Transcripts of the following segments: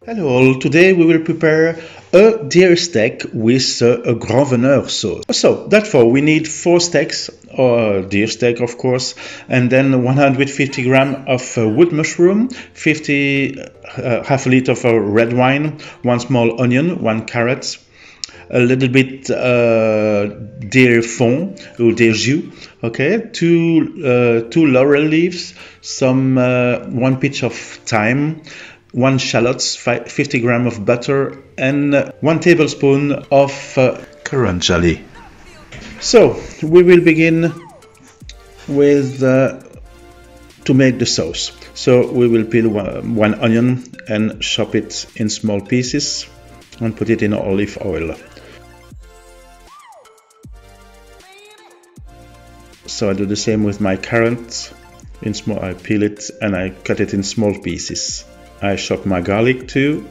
Hello all, today we will prepare a deer steak with a Grand Veneur sauce. So, therefore we need 4 steaks, or deer steak of course, and then 150 gram of wood mushroom, half a liter of red wine, 1 small onion, 1 carrot, a little bit deer fond or deer jus, okay, two laurel leaves, some 1 pinch of thyme, 1 shallots, 50 gram of butter, and 1 tablespoon of currant jelly. So we will begin with to make the sauce. So we will peel one onion and chop it in small pieces and put it in olive oil. So I do the same with my carrot. I peel it and I cut it in small pieces. I chop my garlic too,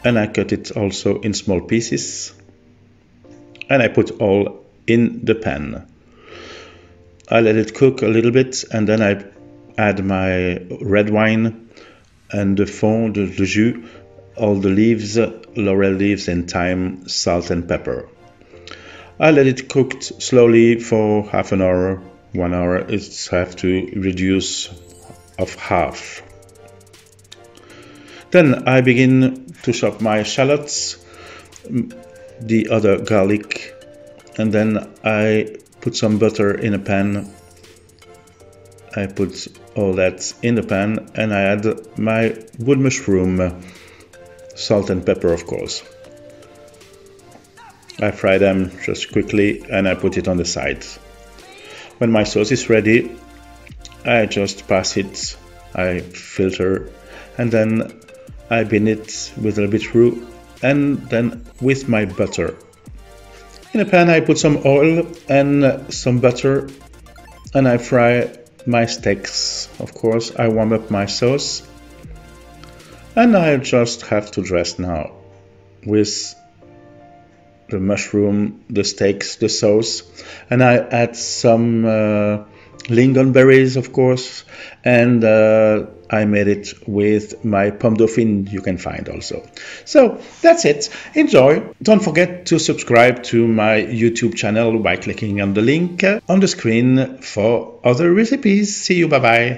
and I cut it also in small pieces, and I put all in the pan. I let it cook a little bit, and then I add my red wine and the fond, the jus, all the leaves, laurel leaves and thyme, salt and pepper. I let it cook slowly for half an hour, 1 hour. It's have to reduce of half. Then I begin to chop my shallots, the other garlic, and then I put some butter in a pan. I put all that in the pan and I add my wood mushroom, salt and pepper of course. I fry them just quickly and I put it on the side. When my sauce is ready, I just pass it, I filter, and then I bin it with a little bit roux and then with my butter. In a pan I put some oil and some butter and I fry my steaks. Of course I warm up my sauce and I just have to dress now with the mushroom, the steaks, the sauce, and I add some lingon berries of course, and I made it with my pommes Dauphines you can find also. So that's it. Enjoy. Don't forget to subscribe to my YouTube channel by clicking on the link on the screen for other recipes. See you. Bye bye.